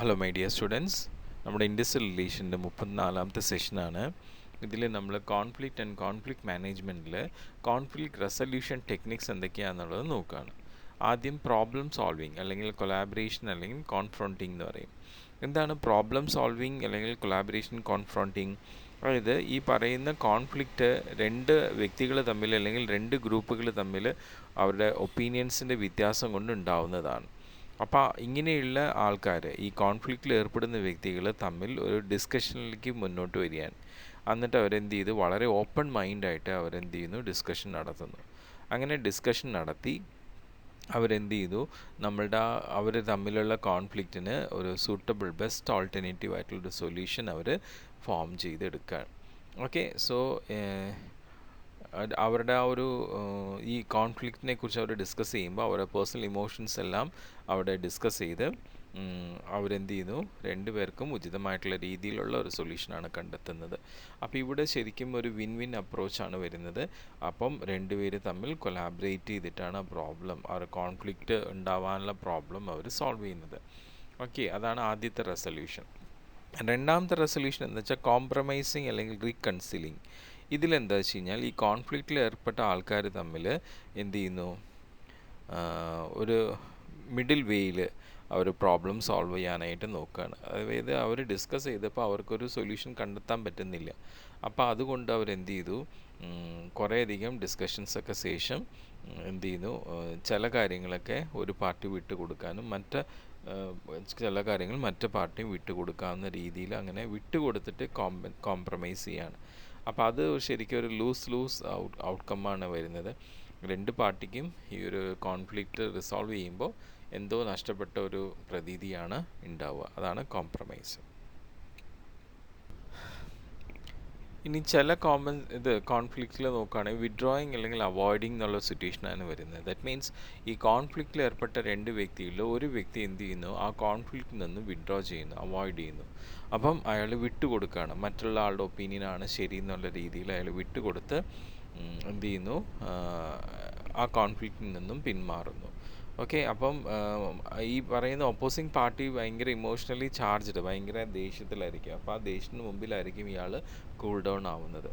Hello my dear students, നമ്മുടെ industrial റിലേഷൻ്റെ 34ാമത്തെ സെഷനാണ്. ഇതിൽ നമ്മൾ കോൺഫ്ലിക്റ്റ് ആൻഡ് കോൺഫ്ലിക്റ്റ് മാനേജ്മെൻറ്റിൽ കോൺഫ്ലിക്റ്റ് റെസൊല്യൂഷൻ ടെക്നിക്സ് എന്തൊക്കെയാണെന്നുള്ളത് നോക്കുകയാണ്. ആദ്യം പ്രോബ്ലം സോൾവിങ് അല്ലെങ്കിൽ കൊളാബറേഷൻ അല്ലെങ്കിൽ കോൺഫ്രോണ്ടിങ് എന്ന് പറയും. എന്താണ് പ്രോബ്ലം സോൾവിങ് അല്ലെങ്കിൽ കൊളാബറേഷൻ കോൺഫ്രോണ്ടിങ്? അതായത് ഈ പറയുന്ന കോൺഫ്ലിക്റ്റ് രണ്ട് വ്യക്തികൾ തമ്മിൽ അല്ലെങ്കിൽ രണ്ട് ഗ്രൂപ്പുകൾ തമ്മിൽ അവരുടെ ഒപ്പീനിയൻസിൻ്റെ വ്യത്യാസം കൊണ്ട് ഉണ്ടാവുന്നതാണ്. അപ്പോൾ ഇങ്ങനെയുള്ള ആൾക്കാർ, ഈ കോൺഫ്ലിക്റ്റിൽ ഏർപ്പെടുന്ന വ്യക്തികൾ തമ്മിൽ ഒരു ഡിസ്കഷനിലേക്ക് മുന്നോട്ട് വരികയാണ്. എന്നിട്ട് അവരെന്ത് ചെയ്തു, വളരെ ഓപ്പൺ മൈൻഡായിട്ട് അവരെന്ത് ചെയ്യുന്നു, ഡിസ്കഷൻ നടത്തുന്നു. അങ്ങനെ ഡിസ്കഷൻ നടത്തി അവരെന്ത് ചെയ്തു, അവർ തമ്മിലുള്ള കോൺഫ്ലിക്റ്റിന് ഒരു സൂട്ടബിൾ ബെസ്റ്റ് ഓൾട്ടർനേറ്റീവ് ആയിട്ടുള്ളൊരു സൊല്യൂഷൻ അവർ ഫോം ചെയ്തെടുക്കുകയാണ്. ഓക്കെ, സോ അവരുടെ ആ ഒരു ഈ കോൺഫ്ലിക്റ്റിനെ കുറിച്ച് അവർ ഡിസ്കസ് ചെയ്യുമ്പോൾ അവരുടെ പേഴ്സണൽ ഇമോഷൻസ് എല്ലാം അവിടെ ഡിസ്കസ് ചെയ്ത് അവരെന്ത് ചെയ്യുന്നു, രണ്ടുപേർക്കും ഉചിതമായിട്ടുള്ള രീതിയിലുള്ള ഒരു സൊല്യൂഷനാണ് കണ്ടെത്തുന്നത്. അപ്പോൾ ഇവിടെ ശരിക്കും ഒരു വിൻ വിൻ അപ്രോച്ചാണ് വരുന്നത്. അപ്പം രണ്ടുപേര് തമ്മിൽ കൊലാബറേറ്റ് ചെയ്തിട്ടാണ് ആ പ്രോബ്ലം, ആ ഒരു കോൺഫ്ലിക്റ്റ് ഉണ്ടാവാനുള്ള പ്രോബ്ലം അവർ സോൾവ് ചെയ്യുന്നത്. ഓക്കെ, അതാണ് ആദ്യത്തെ റെസൊല്യൂഷൻ. രണ്ടാമത്തെ റെസൊല്യൂഷൻ എന്ന് വെച്ചാൽ കോംപ്രമൈസിങ് അല്ലെങ്കിൽ റീകൺസിലിങ്. ഇതിലെന്താ വെച്ച് കഴിഞ്ഞാൽ ഈ കോൺഫ്ലിക്റ്റിൽ ഏർപ്പെട്ട ആൾക്കാർ തമ്മിൽ എന്ത് ചെയ്യുന്നു, ഒരു മിഡിൽ വേയിൽ അവർ പ്രോബ്ലം സോൾവ് ചെയ്യാനായിട്ട് നോക്കുകയാണ്. അതായത് അവർ ഡിസ്കസ് ചെയ്തപ്പോൾ അവർക്കൊരു സൊല്യൂഷൻ കണ്ടെത്താൻ പറ്റുന്നില്ല. അപ്പോൾ അതുകൊണ്ട് അവരെന്ത് ചെയ്തു, കുറേയധികം ഡിസ്കഷൻസൊക്കെ ശേഷം എന്ത് ചെയ്യുന്നു, ചില കാര്യങ്ങളൊക്കെ ഒരു പാർട്ടി വിട്ടുകൊടുക്കാനും ചില കാര്യങ്ങൾ മറ്റു പാർട്ടിയും വിട്ടുകൊടുക്കാവുന്ന രീതിയിൽ അങ്ങനെ വിട്ടുകൊടുത്തിട്ട് കോംപ്രമൈസ് ചെയ്യാണ്. അപ്പോൾ അത് ശരിക്കും ഒരു ലൂസ് ഔട്ട്കമ്മാണ് വരുന്നത്. രണ്ട് പാർട്ടിക്കും ഈ ഒരു കോൺഫ്ലിക്റ്റ് റിസോൾവ് ചെയ്യുമ്പോൾ എന്തോ നഷ്ടപ്പെട്ട ഒരു പ്രതീതിയാണ് ഉണ്ടാവുക. അതാണ് കോംപ്രമൈസ്. ഇനി ചില കോൺഫ്ലിക്റ്റിൽ നോക്കുകയാണെങ്കിൽ വിഡ്രോയിങ് അല്ലെങ്കിൽ അവോയ്ഡിങ് എന്നുള്ള സിറ്റുവേഷനാണ് വരുന്നത്. ദാറ്റ് മീൻസ് ഈ കോൺഫ്ലിക്റ്റിൽ ഏർപ്പെട്ട രണ്ട് വ്യക്തികളിൽ ഒരു വ്യക്തി എന്ത് ചെയ്യുന്നു, ആ കോൺഫ്ലിക്റ്റിൽ നിന്ന് വിഡ്രോ ചെയ്യുന്നു, അവോയ്ഡ് ചെയ്യുന്നു. അപ്പം അയാൾ വിട്ടുകൊടുക്കുകയാണ്, മറ്റുള്ള ആളുടെ ഒപ്പീനിയനാണ് ശരി എന്നുള്ള രീതിയിൽ അയാൾ വിട്ടുകൊടുത്ത് എന്ത് ചെയ്യുന്നു, ആ കോൺഫ്ലിക്റ്റിൽ നിന്നും പിന്മാറുന്നു. ഓക്കെ, അപ്പം ഈ പറയുന്ന ഓപ്പോസിങ് പാർട്ടി ഭയങ്കര ഇമോഷണലി ചാർജ്ഡ്, ഭയങ്കര ദേഷ്യത്തിലായിരിക്കും. അപ്പോൾ ആ ദേഷ്യത്തിന് മുമ്പിലായിരിക്കും ഇയാൾ കൂൾ ഡൗൺ ആവുന്നത്.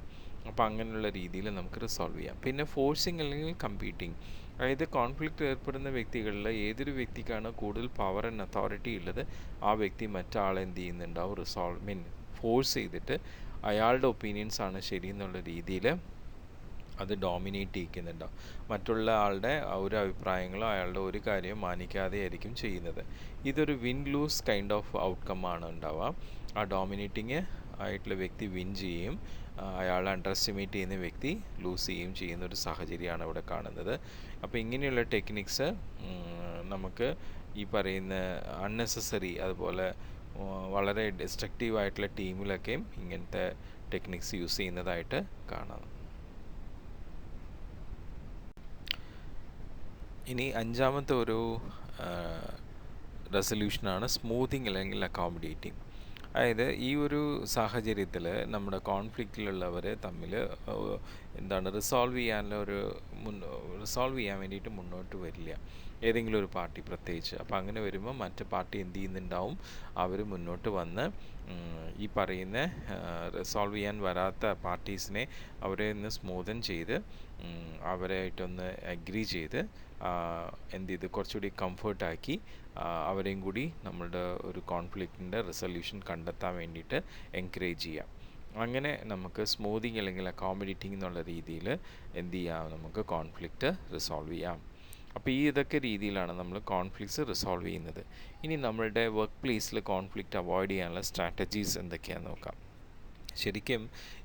അപ്പോൾ അങ്ങനെയുള്ള രീതിയിൽ നമുക്ക് റിസോൾവ് ചെയ്യാം. പിന്നെ ഫോഴ്സിങ് അല്ലെങ്കിൽ കമ്പീറ്റിംഗ്, അതായത് കോൺഫ്ലിക്റ്റ് ഏർപ്പെടുന്ന വ്യക്തികളിൽ ഏതൊരു വ്യക്തിക്കാണ് കൂടുതൽ പവർ ആൻഡ് അതോറിറ്റി ഉള്ളത്, ആ വ്യക്തി മറ്റാളെ എന്ത് ചെയ്യുന്നുണ്ടാവും, ഫോഴ്സ് ചെയ്തിട്ട് അയാളുടെ ഒപ്പീനിയൻസ് ആണ് ശരി എന്നുള്ള രീതിയിൽ അത് ഡോമിനേറ്റ് ചെയ്യിക്കുന്നുണ്ടാവും. മറ്റുള്ള ആളുടെ ഒരു അഭിപ്രായങ്ങളോ അയാളുടെ ഒരു കാര്യവും മാനിക്കാതെ ആയിരിക്കും ചെയ്യുന്നത്. ഇതൊരു win lose kind of outcome ആണ് ഉണ്ടാവുക. ആ ഡോമിനേറ്റിങ് ആയിട്ടുള്ള വ്യക്തി വിൻ ചെയ്യുകയും അയാളെ അണ്ടർ എസ്റ്റിമേറ്റ് ചെയ്യുന്ന വ്യക്തി ലൂസ് ചെയ്യുകയും ചെയ്യുന്ന ഒരു സാഹചര്യമാണ് ഇവിടെ കാണുന്നത്. അപ്പോൾ ഇങ്ങനെയുള്ള ടെക്നിക്സ് നമുക്ക് ഈ പറയുന്ന അൺനെസസറി, അതുപോലെ വളരെ ഡിസ്ട്രക്റ്റീവായിട്ടുള്ള ടീമിലൊക്കെയും ഇങ്ങനത്തെ ടെക്നിക്സ് യൂസ് ചെയ്യുന്നതായിട്ട് കാണാം. ഇനി അഞ്ചാമത്തെ ഒരു റെസൊല്യൂഷനാണ് സ്മൂത്തിങ് അല്ലെങ്കിൽ അക്കോമഡേറ്റിംഗ്. അതായത് ഈ ഒരു സാഹചര്യത്തിൽ നമ്മുടെ കോൺഫ്ലിക്റ്റിലുള്ളവർ തമ്മിൽ റിസോൾവ് ചെയ്യാൻ വേണ്ടിയിട്ട് മുന്നോട്ട് വരില്ല ഏതെങ്കിലും ഒരു പാർട്ടി പ്രത്യേകിച്ച്. അപ്പോൾ അങ്ങനെ വരുമ്പോൾ മറ്റു പാർട്ടി എന്ത് ചെയ്യുന്നുണ്ടാവും, അവർ മുന്നോട്ട് വന്ന് ഈ പറയുന്ന റിസോൾവ് ചെയ്യാൻ വരാത്ത പാർട്ടീസിനെ അവരെ ഒന്ന് സ്മൂതൻ ചെയ്ത് അവരായിട്ടൊന്ന് അഗ്രി ചെയ്ത് എന്ത് ചെയ്ത് കുറച്ചുകൂടി കംഫർട്ടാക്കി അവരെയും കൂടി നമ്മളുടെ ഒരു കോൺഫ്ലിക്റ്റിൻ്റെ റെസൊല്യൂഷൻ കണ്ടെത്താൻ വേണ്ടിയിട്ട് എൻകറേജ് ചെയ്യാം. അങ്ങനെ നമുക്ക് സ്മൂത്തിങ് അല്ലെങ്കിൽ അക്കോമഡേറ്റിംഗ് എന്നുള്ള രീതിയിൽ എന്ത് ചെയ്യാം, നമുക്ക് കോൺഫ്ലിക്റ്റ് റിസോൾവ് ചെയ്യാം. അപ്പോൾ ഇതൊക്കെ രീതിയിലാണ് നമ്മൾ കോൺഫ്ലിക്ട്സ് റിസോൾവ് ചെയ്യുന്നത്. ഇനി നമ്മളുടെ വർക്ക് പ്ലേസിൽ കോൺഫ്ലിക്റ്റ് അവോയ്ഡ് ചെയ്യാനുള്ള സ്ട്രാറ്റജീസ് എന്തൊക്കെയാണെന്ന് നോക്കാം. ശരിക്കും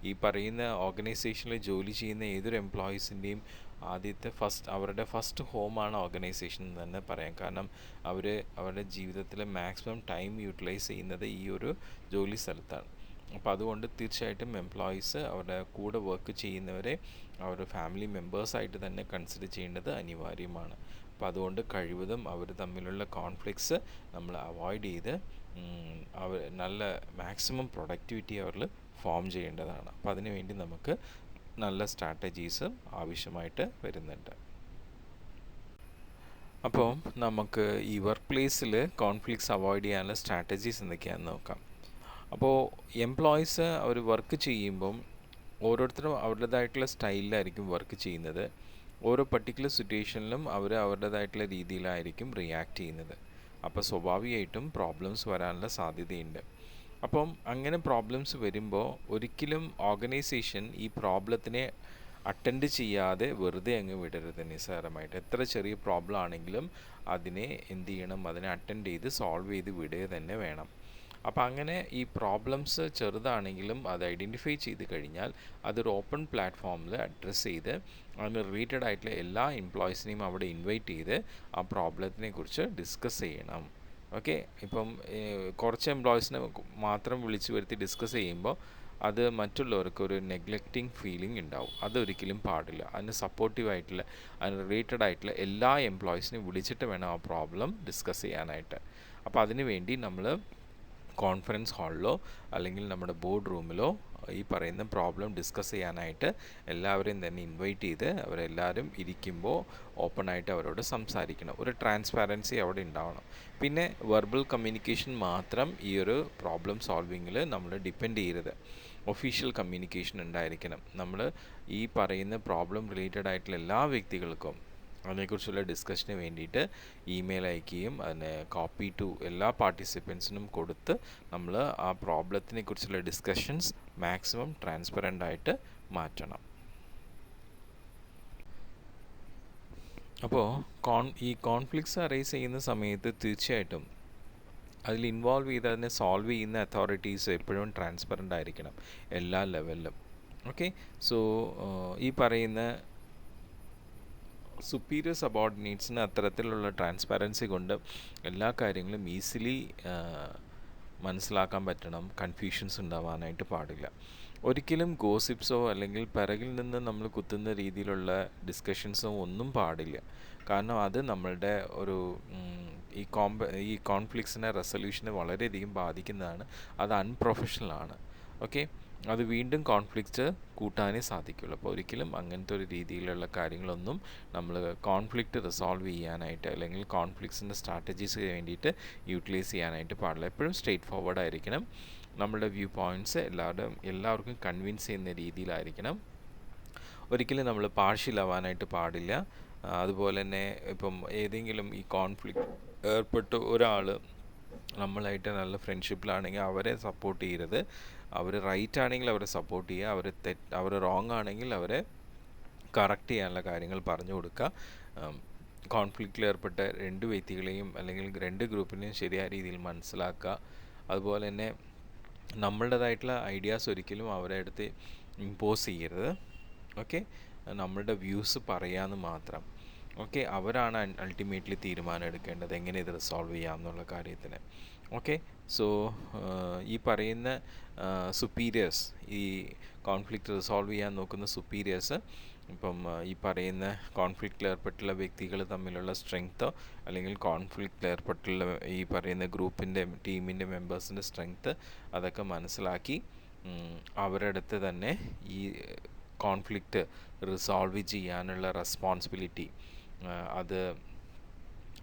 ഈ പറയുന്ന ഓർഗനൈസേഷനിൽ ജോലി ചെയ്യുന്ന ഏതൊരു എംപ്ലോയീസിൻ്റെയും അവരുടെ ഫസ്റ്റ് ഹോമാണ് ഓർഗനൈസേഷൻ എന്ന് തന്നെ പറയാം. കാരണം അവരുടെ ജീവിതത്തിൽ മാക്സിമം ടൈം യൂട്ടിലൈസ് ചെയ്യുന്നത് ഈ ഒരു ജോലി സ്ഥലത്താണ്. അപ്പോൾ അതുകൊണ്ട് തീർച്ചയായിട്ടും എംപ്ലോയീസ് അവരുടെ കൂടെ വർക്ക് ചെയ്യുന്നവരെ അവരുടെ ഫാമിലി മെമ്പേഴ്സായിട്ട് തന്നെ കൺസിഡർ ചെയ്യേണ്ടത് അനിവാര്യമാണ്. അപ്പോൾ അതുകൊണ്ട് കഴിവതും അവർ തമ്മിലുള്ള കോൺഫ്ലിക്ട്സ് നമ്മൾ അവോയ്ഡ് ചെയ്ത് നല്ല മാക്സിമം പ്രൊഡക്ടിവിറ്റി അവരിൽ ഫോം ചെയ്യേണ്ടതാണ്. അപ്പോൾ അതിനുവേണ്ടി നമുക്ക് നല്ല സ്ട്രാറ്റജീസ് ആവശ്യമായിട്ട് വരുന്നുണ്ട്. അപ്പോൾ നമുക്ക് ഈ വർക്ക് പ്ലേസിൽ കോൺഫ്ലിക്ട്സ് അവോയ്ഡ് ചെയ്യാനുള്ള സ്ട്രാറ്റജീസ് എന്തൊക്കെയാണെന്ന് നോക്കാം. അപ്പോൾ എംപ്ലോയീസ് അവർ വർക്ക് ചെയ്യുമ്പം ഓരോരുത്തരും അവരുടേതായിട്ടുള്ള സ്റ്റൈലിലായിരിക്കും വർക്ക് ചെയ്യുന്നത്. ഓരോ പർട്ടിക്കുലർ സിറ്റുവേഷനിലും അവർ അവരുടേതായിട്ടുള്ള രീതിയിലായിരിക്കും റിയാക്ട് ചെയ്യുന്നത്. അപ്പോൾ സ്വാഭാവികമായിട്ടും പ്രോബ്ലംസ് വരാനുള്ള സാധ്യതയുണ്ട്. അപ്പം അങ്ങനെ പ്രോബ്ലംസ് വരുമ്പോൾ ഒരിക്കലും ഓർഗനൈസേഷൻ ഈ പ്രോബ്ലത്തിനെ അറ്റൻഡ് ചെയ്യാതെ വെറുതെ അങ്ങ് വിടരുത്. നിസ്സാരമായിട്ട് എത്ര ചെറിയ പ്രോബ്ലം ആണെങ്കിലും അതിനെ എന്ത് ചെയ്യണം, അതിനെ അറ്റൻഡ് ചെയ്ത് സോൾവ് ചെയ്ത് വിടുക തന്നെ വേണം. അപ്പോൾ അങ്ങനെ ഈ പ്രോബ്ലംസ് ചെറുതാണെങ്കിലും അത് ഐഡൻറ്റിഫൈ ചെയ്ത് കഴിഞ്ഞാൽ അതൊരു ഓപ്പൺ പ്ലാറ്റ്ഫോമിൽ അഡ്രസ്സ് ചെയ്ത് അതിന് റിലേറ്റഡ് ആയിട്ടുള്ള എല്ലാ എംപ്ലോയീസിനെയും അവിടെ ഇൻവൈറ്റ് ചെയ്ത് ആ പ്രോബ്ലത്തിനെ കുറിച്ച് ഡിസ്കസ് ചെയ്യണം. ഓക്കെ, ഇപ്പം കുറച്ച് എംപ്ലോയീസിനെ മാത്രം വിളിച്ചു വരുത്തി ഡിസ്കസ് ചെയ്യുമ്പോൾ അത് മറ്റുള്ളവർക്ക് ഒരു നെഗ്ലക്റ്റിംഗ് ഫീലിംഗ് ഉണ്ടാവും. അതൊരിക്കലും പാടില്ല. അതിന് സപ്പോർട്ടീവായിട്ടുള്ള അതിന് റിലേറ്റഡ് ആയിട്ടുള്ള എല്ലാ എംപ്ലോയീസിനെയും വിളിച്ചിട്ട് വേണം ആ പ്രോബ്ലം ഡിസ്കസ് ചെയ്യാനായിട്ട്. അപ്പോൾ അതിന് വേണ്ടി നമ്മൾ കോൺഫറൻസ് ഹാളിലോ അല്ലെങ്കിൽ നമ്മുടെ ബോർഡ് റൂമിലോ ഈ പറയുന്ന പ്രോബ്ലം ഡിസ്കസ് ചെയ്യാനായിട്ട് എല്ലാവരെയും തന്നെ ഇൻവൈറ്റ് ചെയ്ത് അവരെല്ലാവരും ഇരിക്കുമ്പോൾ ഓപ്പണായിട്ട് അവരോട് സംസാരിക്കണം. ഒരു ട്രാൻസ്പാരൻസി അവിടെ ഉണ്ടാവണം. പിന്നെ വെർബൽ കമ്മ്യൂണിക്കേഷൻ മാത്രം ഈ ഒരു പ്രോബ്ലം സോൾവിങ്ങിൽ നമ്മൾ ഡിപ്പെൻഡ് ചെയ്യരുത്. ഒഫീഷ്യൽ കമ്മ്യൂണിക്കേഷൻ ഉണ്ടായിരിക്കണം. നമ്മൾ ഈ പറയുന്ന പ്രോബ്ലം റിലേറ്റഡ് ആയിട്ടുള്ള എല്ലാ വ്യക്തികൾക്കും അതിനെക്കുറിച്ചുള്ള ഡിസ്കഷന് വേണ്ടിയിട്ട് ഇമെയിൽ അയക്കുകയും അതിനെ കോപ്പി ടു എല്ലാ പാർട്ടിസിപ്പൻസിനും കൊടുത്ത് നമ്മൾ ആ പ്രോബ്ലത്തിനെ കുറിച്ചുള്ള ഡിസ്കഷൻസ് മാക്സിമം ട്രാൻസ്പെറൻ്റ് ആയിട്ട് മാറ്റണം. അപ്പോൾ ഈ കോൺഫ്ലിക്ട്സ് അറൈസ് ചെയ്യുന്ന സമയത്ത് തീർച്ചയായിട്ടും അതിൽ ഇൻവോൾവ് ചെയ്ത് അതിനെ സോൾവ് ചെയ്യുന്ന അതോറിറ്റീസ് എപ്പോഴും ട്രാൻസ്പെറൻ്റ് ആയിരിക്കണം എല്ലാ ലെവലിലും. ഓക്കെ, സോ ഈ പറയുന്ന സുപ്പീരിയർ സബോർഡിനേറ്റ്സിന് അത്തരത്തിലുള്ള ട്രാൻസ്പാരൻസി കൊണ്ട് എല്ലാ കാര്യങ്ങളും ഈസിലി മനസ്സിലാക്കാൻ പറ്റണം. കൺഫ്യൂഷൻസ് ഉണ്ടാവാനായിട്ട് പാടില്ല. ഒരിക്കലും ഗോസിപ്സോ അല്ലെങ്കിൽ പിറകിൽ നിന്ന് നമ്മൾ കുത്തുന്ന രീതിയിലുള്ള ഡിസ്കഷൻസോ ഒന്നും പാടില്ല. കാരണം അത് നമ്മളുടെ ഒരു ഈ കോൺഫ്ലിക്ട്സിനെ റെസൊല്യൂഷനെ വളരെയധികം ബാധിക്കുന്നതാണ്. അത് അൺപ്രൊഫഷണലാണ്. ഓക്കെ, അത് വീണ്ടും കോൺഫ്ലിക്റ്റ് കൂട്ടാനേ സാധിക്കുള്ളൂ. അപ്പോൾ ഒരിക്കലും അങ്ങനത്തെ ഒരു രീതിയിലുള്ള കാര്യങ്ങളൊന്നും നമ്മൾ കോൺഫ്ലിക്റ്റ് റിസോൾവ് ചെയ്യാനായിട്ട് അല്ലെങ്കിൽ കോൺഫ്ലിക്ട്സിൻ്റെ സ്ട്രാറ്റജീസ് വേണ്ടിയിട്ട് യൂട്ടിലൈസ് ചെയ്യാനായിട്ട് പാടില്ല. എപ്പോഴും സ്ട്രെയിറ്റ് ഫോർവേഡ് ആയിരിക്കണം. നമ്മളുടെ വ്യൂ പോയിൻറ്റ്സ് എല്ലാവർക്കും കൺവിൻസ് ചെയ്യുന്ന രീതിയിലായിരിക്കണം. ഒരിക്കലും നമ്മൾ പാർഷ്യൽ ആവാനായിട്ട് പാടില്ല. അതുപോലെ തന്നെ ഇപ്പം ഏതെങ്കിലും ഈ കോൺഫ്ലിക്റ്റ് ഏർപ്പെട്ട് ഒരാൾ നമ്മളായിട്ട് നല്ല ഫ്രണ്ട്ഷിപ്പിലാണെങ്കിൽ അവരെ സപ്പോർട്ട് ചെയ്യരുത്. അവർ റൈറ്റ് ആണെങ്കിൽ അവരെ സപ്പോർട്ട് ചെയ്യുക, അവർ റോങ് ആണെങ്കിൽ അവരെ കറക്റ്റ് ചെയ്യാനുള്ള കാര്യങ്ങൾ പറഞ്ഞു കൊടുക്കുക. കോൺഫ്ലിക്റ്റിൽ ഏർപ്പെട്ട രണ്ട് വ്യക്തികളെയും അല്ലെങ്കിൽ രണ്ട് ഗ്രൂപ്പിനെയും ശരിയായ രീതിയിൽ മനസ്സിലാക്കുക. അതുപോലെ തന്നെ നമ്മളുടേതായിട്ടുള്ള ഐഡിയാസ് ഒരിക്കലും അവരുടെ അടുത്ത് ഇമ്പോസ് ചെയ്യരുത്. ഓക്കെ, നമ്മളുടെ വ്യൂസ് പറയാമെന്ന് മാത്രം. ഓക്കെ, അവരാണ് അൾട്ടിമേറ്റ്ലി തീരുമാനം എടുക്കേണ്ടത് എങ്ങനെ ഇത് റിസോൾവ് ചെയ്യാം എന്നുള്ള കാര്യത്തിന്. ഓക്കെ, സോ ഈ പറയുന്ന സുപ്പീരിയേഴ്സ്, ഈ കോൺഫ്ലിക്റ്റ് റിസോൾവ് ചെയ്യാൻ നോക്കുന്ന സുപ്പീരിയേഴ്സ് ഇപ്പം ഈ പറയുന്ന കോൺഫ്ലിക്റ്റിൽ ഏർപ്പെട്ടുള്ള വ്യക്തികൾ തമ്മിലുള്ള സ്ട്രെങ്തോ അല്ലെങ്കിൽ കോൺഫ്ലിക്റ്റിൽ ഏർപ്പെട്ടുള്ള ഈ പറയുന്ന ടീമിൻ്റെ മെമ്പേഴ്സിൻ്റെ സ്ട്രെങ്ത്ത് അതൊക്കെ മനസ്സിലാക്കി അവരുടെ അടുത്ത് തന്നെ ഈ കോൺഫ്ലിക്റ്റ് റിസോൾവ് ചെയ്യാനുള്ള റെസ്പോൺസിബിലിറ്റി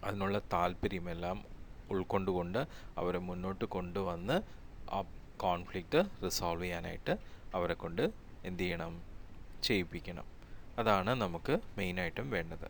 അതിനുള്ള താല്പര്യമെല്ലാം ഉൾക്കൊണ്ടുകൊണ്ട് അവരെ മുന്നോട്ട് കൊണ്ടുവന്ന് ആ കോൺഫ്ലിക്റ്റ് റിസോൾവ് ചെയ്യാനായിട്ട് അവരെ കൊണ്ട് എന്ത് ചെയ്യണം, ചെയ്യിപ്പിക്കണം. അതാണ് നമുക്ക് മെയിനായിട്ടും വേണ്ടത്.